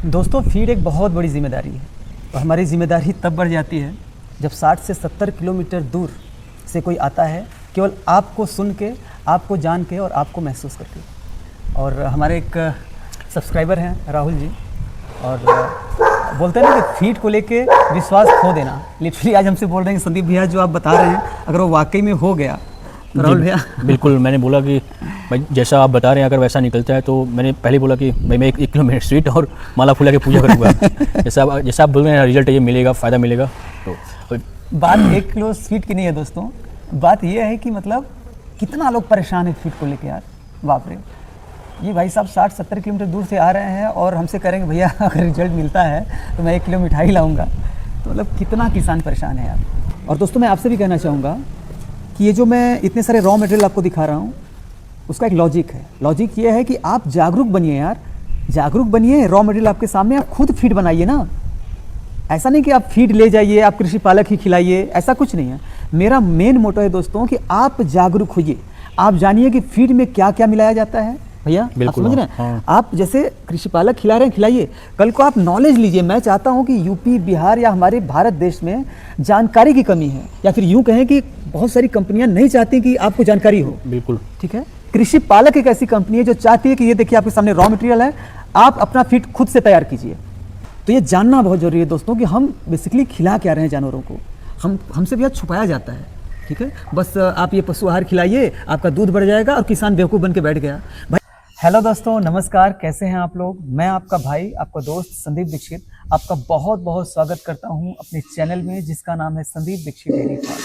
दोस्तों फीड एक बहुत बड़ी जिम्मेदारी है और हमारी जिम्मेदारी तब बढ़ जाती है जब 60 से 70 किलोमीटर दूर से कोई आता है केवल आपको सुन के, आपको जान के और आपको महसूस करके। और हमारे एक सब्सक्राइबर हैं राहुल जी, और बोलते हैं ना कि फीड को लेके विश्वास खो देना। लिटरली आज हमसे बोल रहे हैं संदीप भैया जो आप बता रहे हैं अगर वो वाकई में हो गया तो राहुल भैया बिल्कुल। मैंने बोला कि भाई जैसा आप बता रहे हैं अगर वैसा निकलता है तो मैंने पहले बोला कि भाई मैं 1 किलो स्वीट और माला फूला के पूजा करूँगा। जैसा आप बोल रहे हैं रिजल्ट ये मिलेगा, फ़ायदा मिलेगा। तो बात 1 किलो स्वीट की नहीं है दोस्तों, बात ये है कि मतलब कितना लोग परेशान है फीड को लेके यार। बाप रे, ये भाई साहब 60-70 किलोमीटर दूर से आ रहे हैं और हमसे करेंगे भैया अगर रिजल्ट मिलता है तो मैं 1 किलो मिठाई लाऊंगा। तो मतलब कितना किसान परेशान है यार। और दोस्तों मैं आपसे भी कहना चाहूँगा कि ये जो मैं इतने सारे रॉ मटेरियल आपको दिखा रहा हूँ उसका एक लॉजिक है। लॉजिक ये है कि आप जागरूक बनिए यार, जागरूक बनिए। रॉ मटेरियल आपके सामने, आप खुद फीड बनाइए ना। ऐसा नहीं कि आप फीड ले जाइए, आप कृषि पालक ही खिलाइए, ऐसा कुछ नहीं है। मेरा मेन मोटो है दोस्तों कि आप जागरूक होइए, आप जानिए कि फीड में क्या क्या मिलाया जाता है। भैया आप समझ रहे हैं? हाँ। आप जैसे कृषि पालक खिला रहे हैं, खिलाइए, कल को आप नॉलेज लीजिए। मैं चाहता हूं कि यूपी, बिहार या हमारे भारत देश में जानकारी की कमी है, या फिर यूं कहें कि बहुत सारी कंपनियां नहीं चाहती कि आपको जानकारी हो। बिल्कुल ठीक है, कृषि पालक एक ऐसी कंपनी है जो चाहती है कि ये देखिए आपके सामने रॉ मटेरियल है, आप अपना फीड खुद से तैयार कीजिए। तो ये जानना बहुत जरूरी है दोस्तों कि हम बेसिकली खिला क्या रहे हैं जानवरों को। हमसे भी छुपाया जाता है। ठीक है, बस आप ये पशु आहार खिलाइए, आपका दूध बढ़ जाएगा और किसान बेवकूफ़ बन के बैठ गया। भाई हेलो दोस्तों, नमस्कार, कैसे हैं आप लोग? मैं आपका भाई, आपका दोस्त संदीप दीक्षित आपका बहुत बहुत स्वागत करता हूं अपने चैनल में जिसका नाम है संदीप दीक्षित डेयरी फार्म।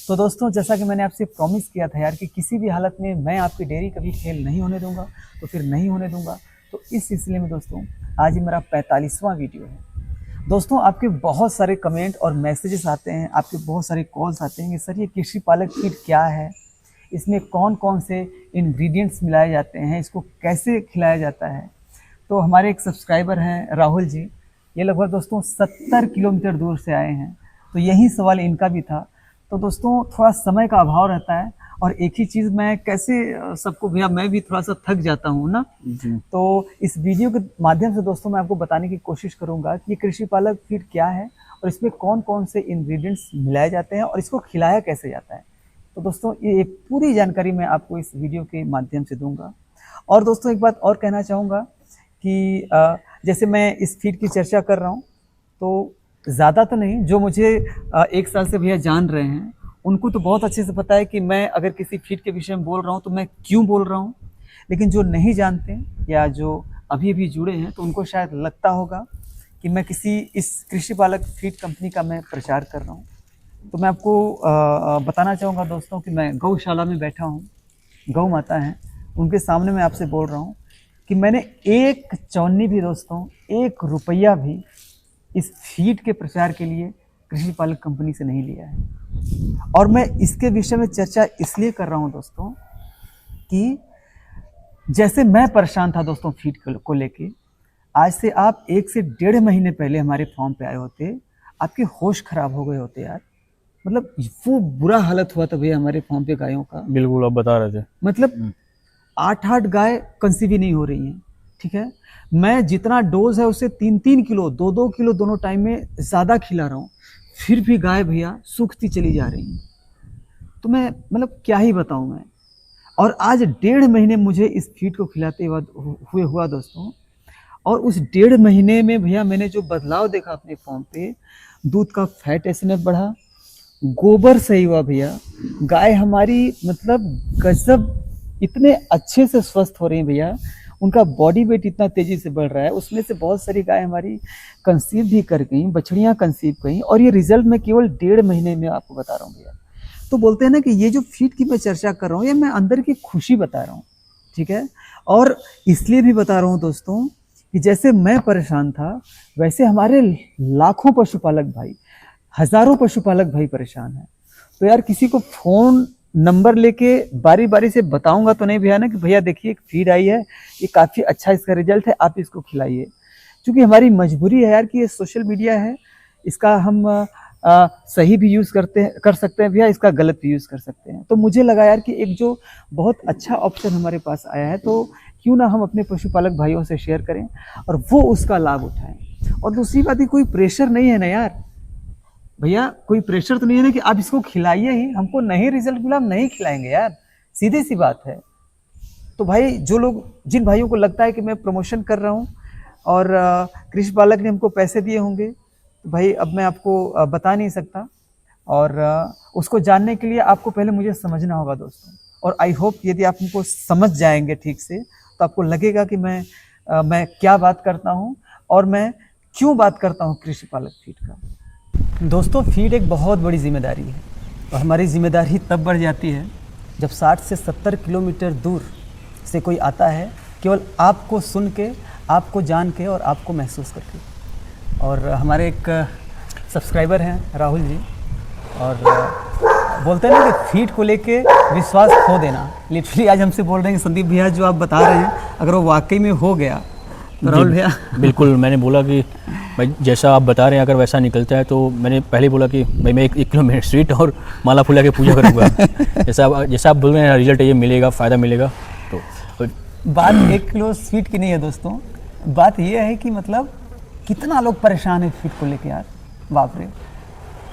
तो दोस्तों जैसा कि मैंने आपसे प्रॉमिस किया था यार कि किसी भी हालत में मैं आपकी डेयरी कभी फेल नहीं होने दूंगा, तो फिर नहीं होने दूंगा। तो इस सिलसिले में दोस्तों आज ही मेरा 45वां वीडियो है। दोस्तों आपके बहुत सारे कमेंट और मैसेजेस आते हैं, आपके बहुत सारे कॉल्स आते हैं कि सर ये कृषि पालक फीड क्या है, इसमें कौन कौन से इंग्रेडिएंट्स मिलाए जाते हैं, इसको कैसे खिलाया जाता है। तो हमारे एक सब्सक्राइबर हैं राहुल जी, ये लगभग दोस्तों 70 किलोमीटर दूर से आए हैं, तो यही सवाल इनका भी था। तो दोस्तों थोड़ा समय का अभाव रहता है और एक ही चीज़ मैं कैसे सबको, भैया मैं भी थोड़ा सा थक जाता हूँ ना। तो इस वीडियो के माध्यम से दोस्तों मैं आपको बताने की कोशिश करूँगा कि ये कृषि पालक फीड क्या है और इसमें कौन कौन से इंग्रेडिएंट्स मिलाए जाते हैं और इसको खिलाया कैसे जाता है। तो दोस्तों ये पूरी जानकारी मैं आपको इस वीडियो के माध्यम से दूंगा। और दोस्तों एक बात और कहना चाहूँगा कि जैसे मैं इस फीड की चर्चा कर रहा हूँ तो ज़्यादा तो नहीं, जो मुझे 1 साल से भैया जान रहे हैं उनको तो बहुत अच्छे से पता है कि मैं अगर किसी फीड के विषय में बोल रहा हूँ तो मैं क्यों बोल रहा हूँ। लेकिन जो नहीं जानते या जो अभी अभी जुड़े हैं तो उनको शायद लगता होगा कि मैं किसी इस कृषि पालक फीड कंपनी का मैं प्रचार कर रहा हूँ। तो मैं आपको बताना चाहूँगा दोस्तों कि मैं गौशाला में बैठा हूँ, गौ माता हैं, उनके सामने मैं आपसे बोल रहा हूँ कि मैंने एक चौनी भी दोस्तों, 1 रुपया भी इस फीड के प्रचार के लिए कृषि पालक कंपनी से नहीं लिया है। और मैं इसके विषय में चर्चा इसलिए कर रहा हूँ दोस्तों कि जैसे मैं परेशान था दोस्तों फीड को लेके, आज से आप 1 से 1.5 महीने पहले हमारे फॉर्म पे आए होते, आपके होश खराब हो गए होते यार। मतलब वो बुरा हालत हुआ था भैया हमारे फॉर्म पे गायों का। बिल्कुल आप बता रहे थे, मतलब 8-8 गाय कंसीव ही नहीं हो रही हैं। ठीक है, मैं जितना डोज है उससे 3-3 किलो, 2-2 किलो दोनों टाइम में ज़्यादा खिला रहा हूँ, फिर भी गाय भैया सूखती चली जा रही हैं। तो मैं मतलब क्या ही बताऊँ मैं। और आज 1.5 महीने मुझे इस फीड को खिलाते हुआ दोस्तों, और उस 1.5 महीने में भैया मैंने जो बदलाव देखा अपने फॉर्म पे, दूध का फैट एसएनएफ बढ़ा, गोबर सही हुआ भैया, गाय हमारी मतलब गजब इतने अच्छे से स्वस्थ हो रही है भैया, उनका बॉडी वेट इतना तेजी से बढ़ रहा है। उसमें से बहुत सारी गाय हमारी कंसीव भी कर गई, बछड़ियाँ कंसीव गई, और ये रिजल्ट मैं केवल 1.5 महीने में आपको बता रहा हूँ भैया। तो बोलते हैं ना कि ये जो फीड की मैं चर्चा कर रहा हूँ ये मैं अंदर की खुशी बता रहा हूँ। ठीक है, और इसलिए भी बता रहा हूँ दोस्तों कि जैसे मैं परेशान था वैसे हमारे लाखों पशुपालक भाई, हजारों पशुपालक भाई परेशान हैं। तो यार किसी को फोन नंबर लेके बारी बारी से बताऊंगा तो नहीं भैया ना कि भैया देखिए एक फीड आई है, ये काफ़ी अच्छा इसका रिजल्ट है, आप इसको खिलाइए। क्योंकि हमारी मजबूरी है यार कि ये सोशल मीडिया है, इसका हम सही भी यूज़ कर सकते हैं भैया, इसका गलत भी यूज़ कर सकते हैं। तो मुझे लगा यार कि एक जो बहुत अच्छा ऑप्शन हमारे पास आया है, तो क्यों ना हम अपने पशुपालक भाइयों से शेयर करें और वो उसका लाभ उठाएं। और दूसरी बात ही कोई प्रेशर नहीं है ना यार भैया, कोई प्रेशर तो नहीं है ना कि आप इसको खिलाइए ही, हमको नहीं रिजल्ट मिला हम नहीं खिलाएंगे यार, सीधी सी बात है। तो भाई जो लोग, जिन भाइयों को लगता है कि मैं प्रमोशन कर रहा हूँ और कृषि पालक ने हमको पैसे दिए होंगे, तो भाई अब मैं आपको बता नहीं सकता, और उसको जानने के लिए आपको पहले मुझे समझना होगा दोस्तों। और आई होप यदि आप हमको समझ जाएंगे ठीक से तो आपको लगेगा कि मैं क्या बात करता हूँ और मैं क्यों बात करता हूँ कृषि पालक फीड का। दोस्तों, फीड एक बहुत बड़ी जिम्मेदारी है और हमारी जिम्मेदारी तब बढ़ जाती है जब 60 से 70 किलोमीटर दूर से कोई आता है केवल आपको सुन के, आपको जान के और आपको महसूस करके। और हमारे एक सब्सक्राइबर हैं राहुल जी, और बोलते हैं ना कि फीड को लेके विश्वास खो देना। लिटरली आज हमसे बोल रहे हैं कि संदीप भैया जो आप बता रहे हैं अगर वो वाकई में हो गया तो राहुल भैया बिल्कुल, मैंने बोला कि भाई जैसा आप बता रहे हैं अगर वैसा निकलता है तो मैंने पहले बोला कि भाई मैं 1 किलो स्वीट और माला फूला के पूजा करूँगा। जैसा आप बोल रहे हैं रिजल्ट ये मिलेगा, फ़ायदा मिलेगा। तो बात 1 किलो स्वीट की नहीं है दोस्तों, बात ये है कि मतलब कितना लोग परेशान है फीड को लेके यार। बाप रे,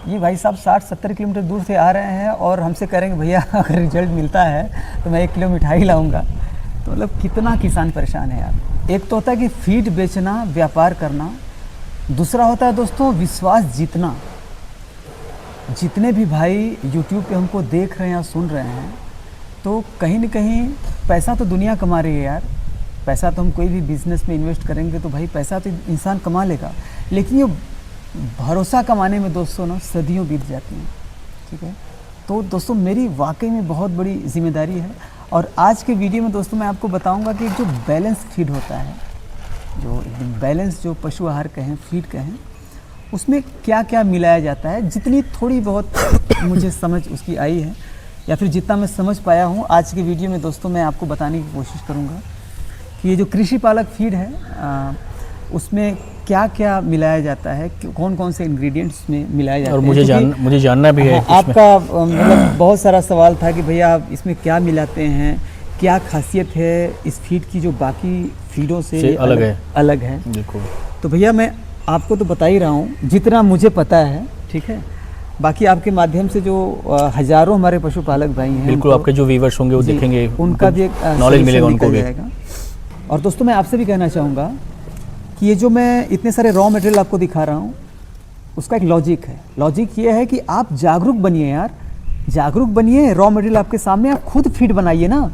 ये भाई साहब 60-70 किलोमीटर दूर से आ रहे हैं और हमसे कह रहे हैं कि भैया अगर रिजल्ट मिलता है तो मैं 1 किलो मिठाई लाऊंगा। तो मतलब कितना किसान परेशान है यार। एक तो होता है कि फीड बेचना, व्यापार करना, दूसरा होता है दोस्तों विश्वास जीतना। जितने भी भाई यूट्यूब पे हमको देख रहे हैं या सुन रहे हैं, तो कहीं न कहीं पैसा तो दुनिया कमा रही है यार। पैसा तो हम कोई भी बिजनेस में इन्वेस्ट करेंगे तो भाई पैसा तो इंसान कमा लेगा, लेकिन ये भरोसा कमाने में दोस्तों ना सदियों बीत जाती हैं। ठीक है, तो दोस्तों मेरी वाकई में बहुत बड़ी जिम्मेदारी है और आज के वीडियो में दोस्तों मैं आपको बताऊंगा कि जो बैलेंस फीड होता है, जो बैलेंस जो पशु आहार कहें, फीड कहें, उसमें क्या क्या मिलाया जाता है। जितनी थोड़ी बहुत मुझे समझ उसकी आई है या फिर जितना मैं समझ पाया हूँ, आज के वीडियो में दोस्तों मैं आपको बताने की कोशिश करूँगा कि ये जो कृषि पालक फीड है उसमें क्या क्या मिलाया जाता है, कौन कौन से इंग्रेडिएंट्स में मिलाया जाता है। और मुझे जानना भी है। आपका मतलब बहुत सारा सवाल था कि भैया आप इसमें क्या मिलाते हैं, क्या खासियत है इस फीड की जो बाकी फीडों से अलग है। बिल्कुल। तो भैया मैं आपको तो बता ही रहा हूँ जितना मुझे पता है, ठीक है। बाकी आपके माध्यम से जो हजारों हमारे पशुपालक भाई हैं, बिल्कुल आपके जो व्यूअर्स होंगे वो देखेंगे, उनका भी एक नॉलेज मिलेगा उनको भी। और दोस्तों मैं आपसे भी कहना चाहूँगा कि ये जो मैं इतने सारे रॉ मटेरियल आपको दिखा रहा हूँ उसका एक लॉजिक है। लॉजिक ये है कि आप जागरूक बनिए यार, जागरूक बनिए। रॉ मटेरियल आपके सामने, आप खुद फीड बनाइए ना।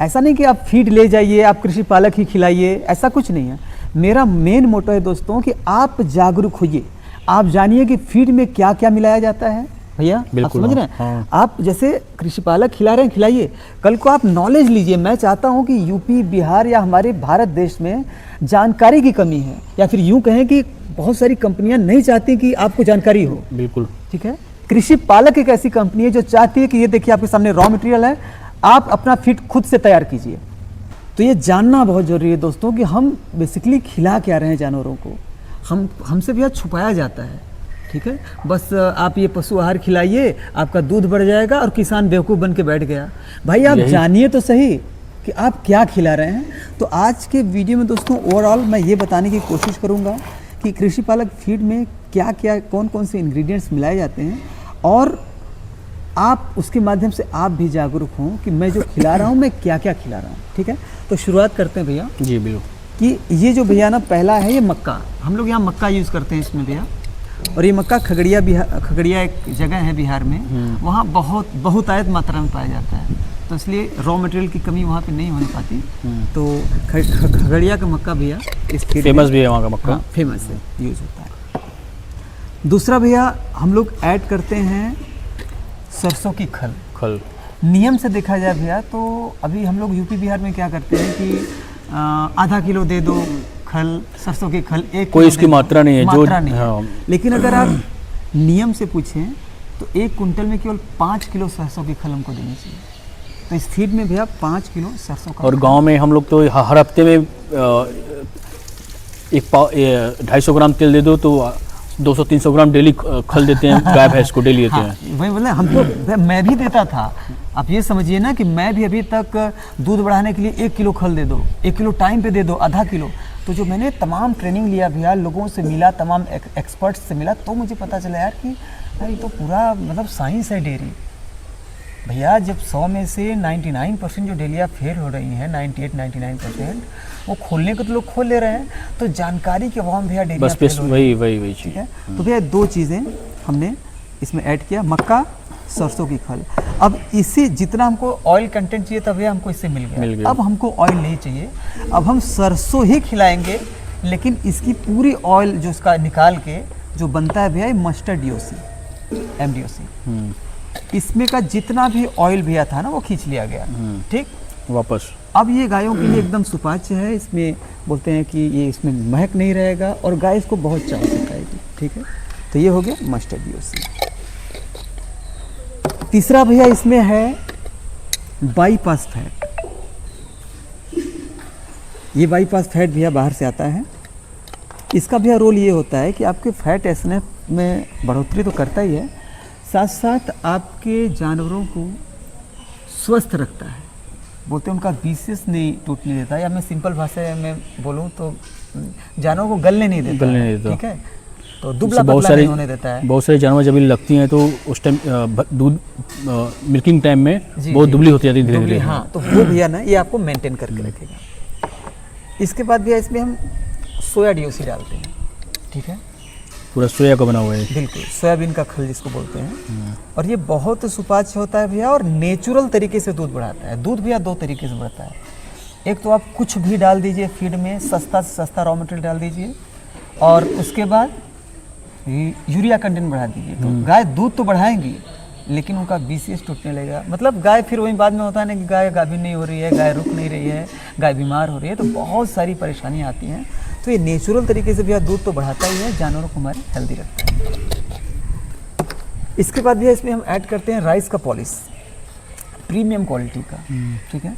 ऐसा नहीं कि आप फीड ले जाइए, आप कृषि पालक ही खिलाइए, ऐसा कुछ नहीं है। मेरा मेन मोटो है दोस्तों कि आप जागरूक होइए, आप जानिए कि फीड में क्या क्या मिलाया जाता है। भैया आप समझ रहे हैं? हाँ। आप जैसे कृषि पालक खिला रहे हैं, खिलाइए, कल को आप नॉलेज लीजिए। मैं चाहता हूं कि यूपी, बिहार या हमारे भारत देश में जानकारी की कमी है, या फिर यूं कहें कि बहुत सारी कंपनियां नहीं चाहती कि आपको जानकारी हो। बिल्कुल ठीक है, कृषि पालक एक ऐसी कंपनी है जो चाहती है कि ये देखिए आपके सामने रॉ मटेरियल है, आप अपना फीड खुद से तैयार कीजिए। तो ये जानना बहुत जरूरी है दोस्तों कि हम बेसिकली खिला क्या रहे हैं जानवरों को। हमसे भी छुपाया जाता है। ठीक है, बस आप ये पशु आहार खिलाइए, आपका दूध बढ़ जाएगा और किसान बेवकूफ़ बन के बैठ गया। भाई आप जानिए तो सही कि आप क्या खिला रहे हैं। तो आज के वीडियो में दोस्तों ओवरऑल मैं ये बताने की कोशिश करूँगा कि कृषि पालक फीड में क्या क्या, कौन कौन से इंग्रेडिएंट्स मिलाए जाते हैं, और आप उसके माध्यम से आप भी जागरूक हों कि मैं जो खिला रहा हूँ मैं क्या क्या खिला रहा हूँ। ठीक है, तो शुरुआत करते हैं भैया। जी बिल्कुल। कि ये जो भैया ना पहला है ये मक्का, हम लोग यहाँ मक्का यूज़ करते हैं इसमें भैया। और ये मक्का खगड़िया एक जगह है बिहार में, वहाँ बहुत आयत मात्रा में पाया जाता है, तो इसलिए रॉ मटेरियल की कमी वहाँ पे नहीं होने पाती। तो खगड़िया का मक्का भैया इस फेमस भी है वहाँ का मक्का। हाँ, फेमस है, यूज़ होता है। दूसरा भैया हम लोग ऐड करते हैं सरसों की खल। नियम से देखा जाए भैया तो अभी हम लोग यूपी बिहार में क्या करते हैं कि आधा किलो दे दो खल, सरसों की खल, एक कोई इसकी मात्रा नहीं है, मात्रा नहीं है। हाँ। लेकिन अगर आप नियम से पूछें तो 1 कुंटल में केवल 5 किलो सरसों की खल हमको देनी चाहिए। तो इस फीड में भैया 5 किलो सरसों का। और गांव में हम लोग तो हर हफ्ते में 250 ग्राम तेल दे दो तो 200-300 ग्राम डेली खल देते हैं गाय भैंस को, डेली देते हैं। वही बोला हमको, मैं भी देता था। आप ये समझिए ना कि मैं भी अभी तक दूध बढ़ाने के लिए 1 किलो खल दे दो, 1 किलो टाइम पे दे दो, आधा किलो। तो जो मैंने तमाम ट्रेनिंग लिया भैया, लोगों से मिला, तमाम एक्सपर्ट्स से मिला, तो मुझे पता चला यार कि यार ये तो पूरा मतलब साइंस है डेयरी। भैया जब 100 में से 99% जो डेलिया फेल हो रही हैं, 98-99%, वो खोलने को तो लोग खोल ले रहे हैं, तो जानकारी के अभाव में भैया डेलिया बस फेल हो रही है। वही चीज़ ठीक है। तो भैया 2 चीज़ें हमने इसमें ऐड किया, मक्का, सरसों की खल। अब इसे जितना हमको ऑयल कंटेंट चाहिए था भैया हमको इससे मिल गया। अब हमको ऑयल नहीं चाहिए, अब हम सरसों ही खिलाएंगे, लेकिन इसकी पूरी ऑयल जो इसका निकाल के जो बनता है भैया, मस्टर्ड DOC, MDOC, इसमें का जितना भी ऑयल भैया था ना वो खींच लिया गया। ठीक, वापस। अब ये गायों के लिए एकदम सुपाच्य है। इसमें बोलते हैं कि ये इसमें महक नहीं रहेगा और गाय इसको बहुत चाव से खाएगी। ठीक है, तो ये हो गया मस्टर्ड DOC। तीसरा भैया इसमें है बाईपास फैट। ये बाईपास फैट भैया बाहर से आता है। इसका भैया रोल ये होता है कि आपके फैट एसएनएफ में बढ़ोतरी तो करता ही है, साथ साथ आपके जानवरों को स्वस्थ रखता है। बोलते हैं उनका बीसीएस नहीं टूटने देता, या मैं सिंपल भाषा में बोलूँ तो जानवरों को गलने नहीं देता। ठीक है, तो दुबला पतला नहीं होने देता है। बहुत सारे जानवर जब लगती हैं तो उस टाइम दूध मिल्किंग टाइम में बहुत दुबली होती जाती है धीरे धीरे। हाँ, तो वो भैया ना ये आपको मेंटेन करके रखेगा। इसके बाद भैया इसमें हम सोया DOC डालते हैं। ठीक है, पूरा सोया का बना हुआ है। बिल्कुल, सोयाबीन का खल जिसको बोलते हैं। और ये बहुत सुपाच्य होता है भैया और नेचुरल तरीके से दूध बढ़ाता है। दूध भैया 2 तरीके से बढ़ता है। एक तो आप कुछ भी डाल दीजिए फीड में, सस्ता से सस्ता रॉ मटेरियल डाल दीजिए, और उसके बाद यूरिया कंटेंट बढ़ा दीजिए। तो गाय दूध तो बढ़ाएंगी, लेकिन उनका BCS टूटने लगेगा। मतलब गाय फिर वही बाद में होता है ना कि गाय गाभिन नहीं हो रही है, गाय रुक नहीं रही है, गाय बीमार हो रही है, तो बहुत सारी परेशानियाँ आती हैं। तो ये नेचुरल तरीके से भैया दूध तो बढ़ाता ही है, जानवरों को हमारे हेल्दी रखता है। इसके बाद भैया इसमें हम ऐड करते हैं राइस का पॉलिश, प्रीमियम क्वालिटी का। ठीक है,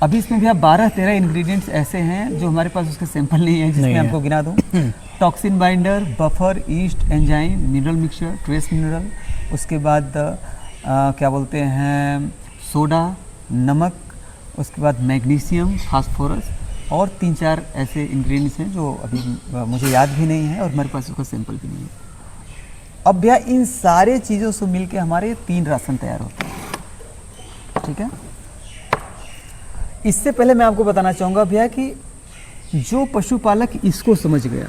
अभी इसमें भैया 12-13 इंग्रेडिएंट्स ऐसे हैं जो हमारे पास उसके सैंपल नहीं है, जिसमें आपको गिना दूँ। Toxin binder, buffer, east, enzyme, mineral mixture, trace mineral, उसके बाद क्या बोलते हैं सोडा, नमक, उसके बाद मैग्नीशियम, फास्फोरस, और 3-4 ऐसे इंग्रेडिएंट्स हैं जो अभी मुझे याद भी नहीं है और हमारे पास उसका सैंपल भी नहीं है। अब भैया इन सारे चीज़ों से मिलके हमारे 3 राशन तैयार होते हैं। ठीक है, इससे पहले मैं आपको बताना चाहूँगा भैया कि जो पशुपालक इसको समझ गया,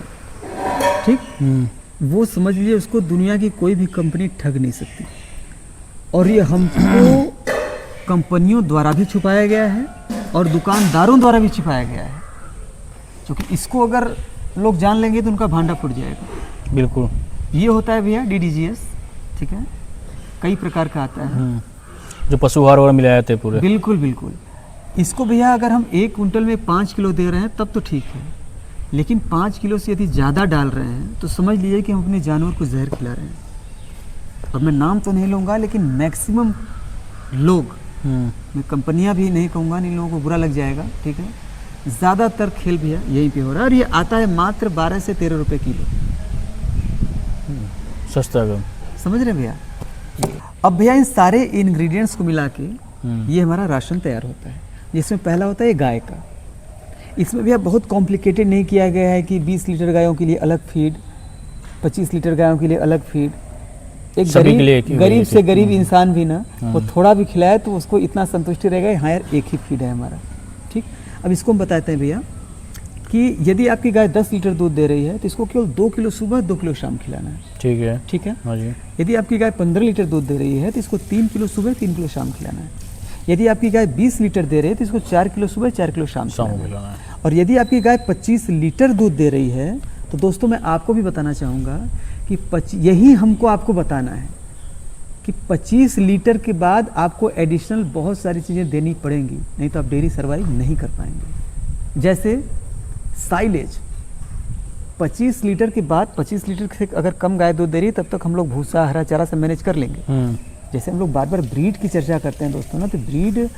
ठीक, वो समझ लीजिए उसको दुनिया की कोई भी कंपनी ठग नहीं सकती। और ये हमको कंपनियों द्वारा भी छुपाया गया है और दुकानदारों द्वारा भी छुपाया गया है, क्योंकि इसको अगर लोग जान लेंगे तो उनका भांडा फूट जाएगा। बिल्कुल, ये होता है भैया DDGS। ठीक है, कई प्रकार का आता है, जो पशु आहार वगैरह मिलाए जाते हैं पूरे। बिल्कुल बिल्कुल। इसको भैया अगर हम 1 कुंटल में 5 किलो दे रहे हैं तब तो ठीक है, लेकिन 5 किलो से यदि ज़्यादा डाल रहे हैं तो समझ लीजिए कि हम अपने जानवर को जहर खिला रहे हैं। और मैं नाम तो नहीं लूँगा, लेकिन मैक्सिमम लोग, मैं कंपनियां भी नहीं कहूँगा, इन लोगों को बुरा लग जाएगा। ठीक है, ज़्यादातर खेल भैया यहीं पे हो रहा है, और ये आता है मात्र 12 से 13 रुपये किलो। सस्ता है, समझ रहे भैया। अब भैया इन सारे इंग्रेडिएंट्स को मिला के ये हमारा राशन तैयार होता है, जिसमें पहला होता है गाय का। इसमें भैया बहुत कॉम्प्लिकेटेड नहीं किया गया है कि 20 लीटर गायों के लिए अलग फीड, 25 लीटर गायों के लिए अलग फीड। एक गरीब से गरीब इंसान भी ना वो थोड़ा भी खिलाए तो उसको इतना संतुष्टि रहेगा, हाँ यार एक ही फीड है हमारा। ठीक, अब इसको हम बताते हैं भैया कि यदि आपकी गाय 10 लीटर दूध दे रही है तो इसको केवल 2 किलो सुबह 2 किलो शाम खिलाना है। ठीक है, ठीक है। हाँ जी। यदि आपकी गाय 15 लीटर दूध दे रही है तो इसको 3 किलो सुबह 3 किलो शाम खिलाना है। यदि आपकी गाय 20 लीटर दे रही है तो इसको 4 किलो सुबह 4 किलो शाम खिलाना है। और यदि आपकी गाय 25 लीटर दूध दे रही है तो दोस्तों मैं आपको भी बताना चाहूँगा कि यही हमको आपको बताना है कि 25 लीटर के बाद आपको एडिशनल बहुत सारी चीज़ें देनी पड़ेंगी, नहीं तो आप डेयरी सर्वाइव नहीं कर पाएंगे। जैसे साइलेज, 25 लीटर के बाद 25 लीटर से अगर कम गाय दूध दे रही है तब तक हम लोग भूसा हरा चारा से मैनेज कर लेंगे। जैसे हम लोग बार बार ब्रीड की चर्चा करते हैं दोस्तों ना, तो ब्रीड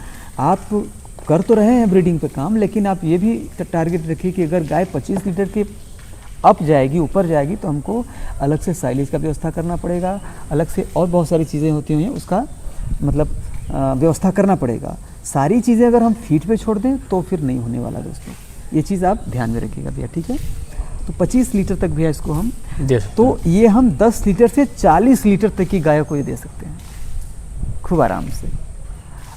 आप कर तो रहे हैं ब्रीडिंग पे काम, लेकिन आप ये भी टारगेट रखिए कि अगर गाय 25 लीटर के अप जाएगी, ऊपर जाएगी, तो हमको अलग से साइलेज का व्यवस्था करना पड़ेगा, अलग से और बहुत सारी चीज़ें होती हैं उसका मतलब व्यवस्था करना पड़ेगा। सारी चीज़ें अगर हम फीट पे छोड़ दें तो फिर नहीं होने वाला दोस्तों, ये चीज़ आप ध्यान में रखिएगा भैया, ठीक है। तो 25 लीटर तक भैया इसको हम दे सकते तो ये हम 10 लीटर से 40 लीटर तक की गाय को ये दे सकते हैं खूब आराम से।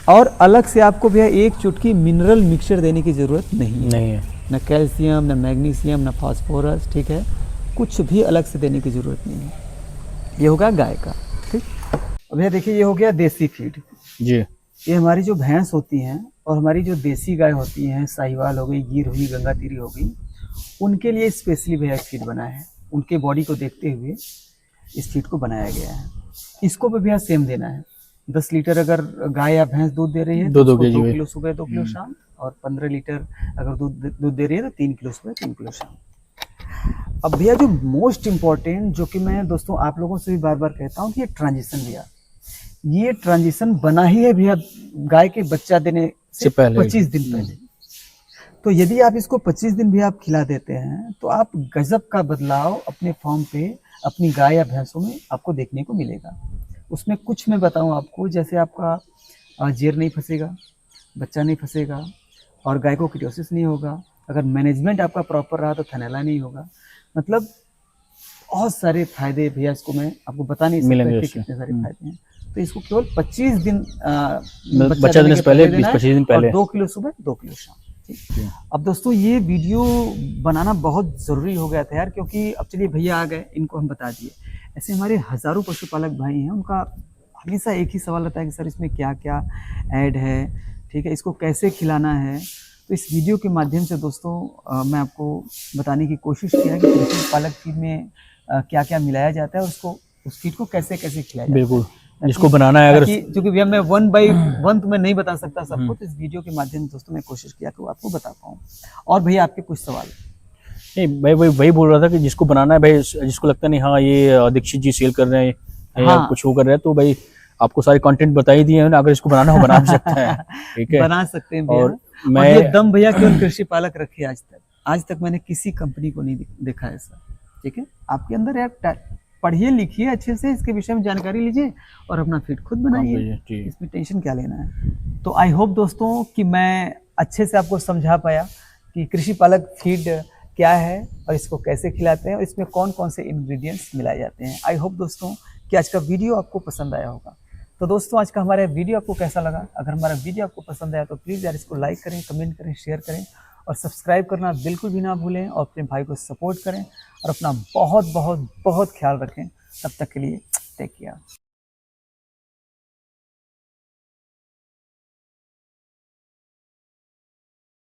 और अलग से आपको भैया एक चुटकी मिनरल मिक्सचर देने की ज़रूरत नहीं है, न कैल्शियम, न मैग्नीशियम, न फास्फोरस, ठीक है, कुछ भी अलग से देने की ज़रूरत नहीं है। ये होगा गाय का, ठीक। अब भैया देखिए, ये हो गया देसी फीड जी। ये हमारी जो भैंस होती हैं और हमारी जो देसी गाय होती हैं, साहिवाल हो गई, गिर हुई, गंगातीरी हो गई, उनके लिए स्पेशली भैया फीड बना है। उनके बॉडी को देखते हुए इस फीड को बनाया गया है। इसको भी भैया सेम देना है। 10 लीटर अगर गाय या भैंस दूध दे रही है तो 2 2 किलो सुबह, 2 किलो शाम, और 15 लीटर अगर दूध दे रही है तो 3 किलो सुबह, 3 किलो शाम। अब भैया जो मोस्ट इम्पॉर्टेंट, जो कि मैं दोस्तों आप लोगों से भी बार बार कहता हूँ कि ये ट्रांजिशन भैया, ये ट्रांजिशन बना ही है भैया गाय के बच्चा देने से पहले 25 दिन पहले। तो यदि आप इसको 25 दिन भी आप खिला देते हैं तो आप गजब का बदलाव अपने फार्म पे, अपनी गाय या भैंसों में आपको देखने को मिलेगा। उसमें कुछ मैं बताऊं आपको, जैसे आपका जेर नहीं फंसेगा, बच्चा नहीं फंसेगा, और गाय को किटोसिस नहीं होगा। अगर मैनेजमेंट आपका प्रॉपर रहा तो थनैला नहीं होगा। मतलब बहुत सारे फायदे भैया, इसको मैं आपको बता नहीं सकता कि कितने सारे फायदे हैं। तो इसको केवल 25 दिन बच्चा देने से पहले, 25 दिन पहले, 2 किलो सुबह, 2 किलो शाम। ठीक। अब दोस्तों ये वीडियो बनाना बहुत ज़रूरी हो गया था यार, क्योंकि अब चलिए भैया आ गए, इनको हम बता दिए। ऐसे हमारे हज़ारों पशुपालक भाई हैं, उनका हमेशा एक ही सवाल रहता है कि सर इसमें क्या क्या ऐड है, ठीक है, इसको कैसे खिलाना है। तो इस वीडियो के माध्यम से दोस्तों मैं आपको बताने की कोशिश किया है कि पशुपालक फीड में क्या क्या मिलाया जाता है और उसको, उस फीड को कैसे कैसे खिलाया जाता है। बिल्कुल, जिसको बनाना है, अगर क्योंकि भैया मैं 1 बाय 1 तो मैं नहीं बता सकता सबको, तो इस वीडियो के माध्यम से दोस्तों मैं कोशिश किया कि वो आपको बता पाऊँ। और भैया आपके कुछ सवाल? नहीं भाई, वही बोल रहा था कि जिसको बनाना है भाई, जिसको लगता नहीं हाँ ये दीक्षित जी सेल कर रहे हैं या कुछ वो कर रहे हैं, तो भाई आपको सारे कंटेंट बता ही दिए हैं ना, अगर इसको बनाना हो बना भी सकते हैं, ठीक है, बना सकते हैं भैया। और मैं ये दम भैया केवल कृषि पालक रखी है आज तक मैंने किसी कंपनी को नहीं देखा ऐसा, ठीक है। आपके अंदर यार पढ़िए लिखिए अच्छे से, इसके विषय में जानकारी लीजिए और अपना फीड खुद बनाइए, इसमें टेंशन क्या लेना है। तो आई होप दोस्तों कि मैं अच्छे से आपको समझा पाया कि कृषि पालक फीड क्या है और इसको कैसे खिलाते हैं और इसमें कौन कौन से इंग्रेडिएंट्स मिलाए जाते हैं। आई होप दोस्तों कि आज का वीडियो आपको पसंद आया होगा। तो दोस्तों आज का हमारा वीडियो आपको कैसा लगा? अगर हमारा वीडियो आपको पसंद आया तो प्लीज़ यार इसको लाइक करें, कमेंट करें, शेयर करें और सब्सक्राइब करना बिल्कुल भी ना भूलें और अपने भाई को सपोर्ट करें और अपना बहुत बहुत बहुत ख्याल रखें। तब तक के लिए टेक केयर।